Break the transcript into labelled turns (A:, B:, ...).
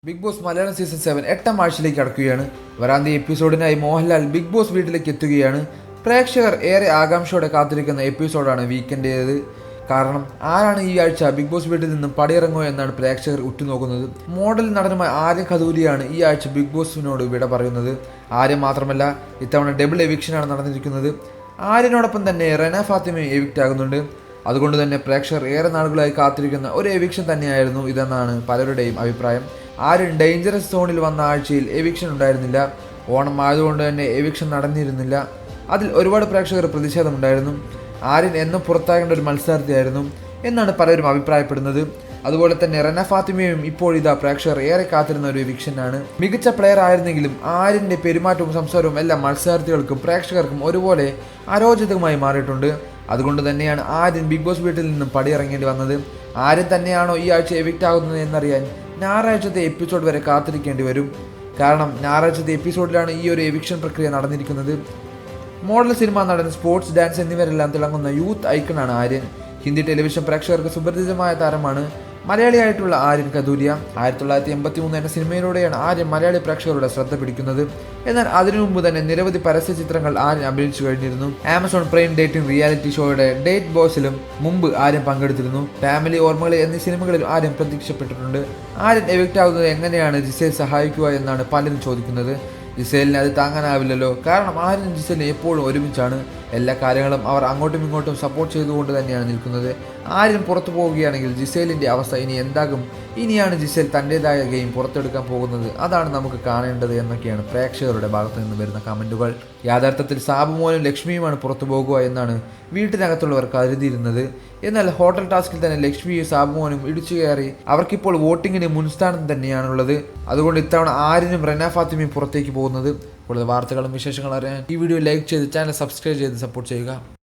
A: Big boss Malayalam season 7 8ാം ആഴ്ചയിലേക്ക് കടക്കുകയാണ്. വരാന്ത എപ്പിസോഡിനായി Mohanlal big boss വീട്ടിലേക്ക് എത്തുകയാണ്. പ്രേക്ഷകർ ഏറെ ആകാംക്ഷയോടെ കാത്തിരിക്കുന്ന എപ്പിസോഡാണ് വീക്കെൻഡേത്. കാരണം ആരാണ് ഈ ആഴ്ച ബിഗ് ബോസ് വീട്ടിൽ നിന്നും പടിയിറങ്ങുക എന്നാണ് പ്രേക്ഷകർ ഉറ്റുനോക്കുന്നത്. മോഡൽ നടനുമായ ആര്യൻ ഖദൂരിയാണ് ഈ ആഴ്ച ബിഗ് ബോസിനോട് വിട പറയുന്നത്. ആര്യൻ മാത്രമല്ല, ഇത്തവണ ഡബിൾ എവിക്ഷനാണ് നടന്നിരിക്കുന്നത്. ആര്യനോടൊപ്പം തന്നെ റെന ഫാത്തിമയും എവിക്റ്റ് ആകുന്നുണ്ട്. അതുകൊണ്ട് തന്നെ പ്രേക്ഷകർ ഏറെ നാളുകളായി കാത്തിരിക്കുന്ന ഒരു എവിക്ഷൻ തന്നെയായിരുന്നു ഇതെന്നാണ് പലരുടെയും അഭിപ്രായം. ആര്യൻ ഡേഞ്ചറസ് സോണിൽ വന്ന ആഴ്ചയിൽ എവിക്ഷൻ ഉണ്ടായിരുന്നില്ല. ഓണം ആയതുകൊണ്ട് തന്നെ എവിക്ഷൻ നടന്നിരുന്നില്ല. അതിൽ ഒരുപാട് പ്രേക്ഷകർ പ്രതിഷേധമുണ്ടായിരുന്നു. ആര്യൻ എന്നും പുറത്താകേണ്ട ഒരു മത്സരാർത്ഥിയായിരുന്നു എന്നാണ് പലരും അഭിപ്രായപ്പെടുന്നത്. അതുപോലെ തന്നെ റെന ഫാത്തിമയും ഇപ്പോൾ ഇതാ പ്രേക്ഷകർ ഏറെ കാത്തിരുന്ന ഒരു എവിക്ഷനാണ്. മികച്ച പ്ലെയർ ആയിരുന്നെങ്കിലും ആര്യൻ്റെ പെരുമാറ്റവും സംസാരവും എല്ലാം മത്സരാർത്ഥികൾക്കും പ്രേക്ഷകർക്കും ഒരുപോലെ അരോചകമായി മാറിയിട്ടുണ്ട്. അതുകൊണ്ട് തന്നെയാണ് ആര്യൻ ബിഗ് ബോസ് വീട്ടിൽ നിന്നും പടിയിറങ്ങേണ്ടി വന്നത്. ആര്യൻ തന്നെയാണോ ഈ ആഴ്ച എവിക്റ്റ് ആകുന്നത് എന്നറിയാൻ ഞായറാഴ്ചത്തെ എപ്പിസോഡ് വരെ കാത്തിരിക്കേണ്ടി വരും. കാരണം ഞായറാഴ്ചത്തെ എപ്പിസോഡിലാണ് ഈ ഒരു എവിക്ഷൻ പ്രക്രിയ നടന്നിരിക്കുന്നത്. മോഡൽ, സിനിമാ നടൻ, സ്പോർട്സ്, ഡാൻസ് എന്നിവരെല്ലാം തിളങ്ങുന്ന യൂത്ത് ഐക്കണാണ് ആര്യൻ. ഹിന്ദി ടെലിവിഷൻ പ്രേക്ഷകർക്ക് സുപരിചിതമായ താരമാണ് മലയാളിയായിട്ടുള്ള ആര്യൻ ഖദൂരിയ. 1983 എന്ന സിനിമയിലൂടെയാണ് ആര്യൻ മലയാളി പ്രേക്ഷകരുടെ ശ്രദ്ധ പിടിക്കുന്നത്. എന്നാൽ അതിനു മുമ്പ് തന്നെ നിരവധി പരസ്യ ചിത്രങ്ങൾ ആര്യൻ അഭിനയിച്ചു കഴിഞ്ഞിരുന്നു. ആമസോൺ പ്രൈം ഡേറ്റിംഗ് റിയാലിറ്റി ഷോയുടെ ഡേറ്റ് ബോസിലും മുമ്പ് ആര്യൻ പങ്കെടുത്തിരുന്നു. ഫാമിലി, ഓർമ്മകൾ എന്നീ സിനിമകളിൽ ആര്യൻ പ്രത്യക്ഷപ്പെട്ടിട്ടുണ്ട്. ആര്യൻ എവിക്റ്റ് ആകുന്നത് എങ്ങനെയാണ് ജിസേൽ സഹായിക്കുക എന്നാണ് പലരും ചോദിക്കുന്നത്. ജിസേലിന് അത് താങ്ങാനാവില്ലല്ലോ. കാരണം ആര്യൻ ജിസേലിന് എപ്പോഴും ഒരുമിച്ചാണ്. എല്ലാ കാര്യങ്ങളും അവർ അങ്ങോട്ടും ഇങ്ങോട്ടും സപ്പോർട്ട് ചെയ്തുകൊണ്ട് തന്നെയാണ് നിൽക്കുന്നത്. ആര്യൻ പുറത്തു പോവുകയാണെങ്കിൽ ജിസേലിൻ്റെ അവസ്ഥ ഇനി എന്താകും? ഇനിയാണ് ജിസേൽ തൻ്റെതായ ഗെയിം പുറത്തെടുക്കാൻ പോകുന്നത്. അതാണ് നമുക്ക് കാണേണ്ടത് എന്നൊക്കെയാണ് പ്രേക്ഷകരുടെ ഭാഗത്ത് നിന്ന് വരുന്ന കമൻറ്റുകൾ. യഥാർത്ഥത്തിൽ സാബുമോനും ലക്ഷ്മിയുമാണ് പുറത്തു പോകുക എന്നാണ് വീട്ടിനകത്തുള്ളവർ കരുതിയിരുന്നത്. എന്നാൽ ഹോട്ടൽ ടാസ്കിൽ തന്നെ ലക്ഷ്മിയും സാബുമോനും ഇടിച്ചു കയറി അവർക്കിപ്പോൾ വോട്ടിങ്ങിന് മുൻസ്ഥാനം തന്നെയാണുള്ളത്. അതുകൊണ്ട് ഇത്തവണ ആര്യനും റെന ഫാത്തിമയും പുറത്തേക്ക് പോകുന്നത്. കൂടുതൽ വാർത്തകളും വിശേഷങ്ങളും അറിയാൻ ഈ വീഡിയോ ലൈക്ക് ചെയ്ത് ചാനൽ സബ്സ്ക്രൈബ് ചെയ്ത് സപ്പോർട്ട് ചെയ്യുക.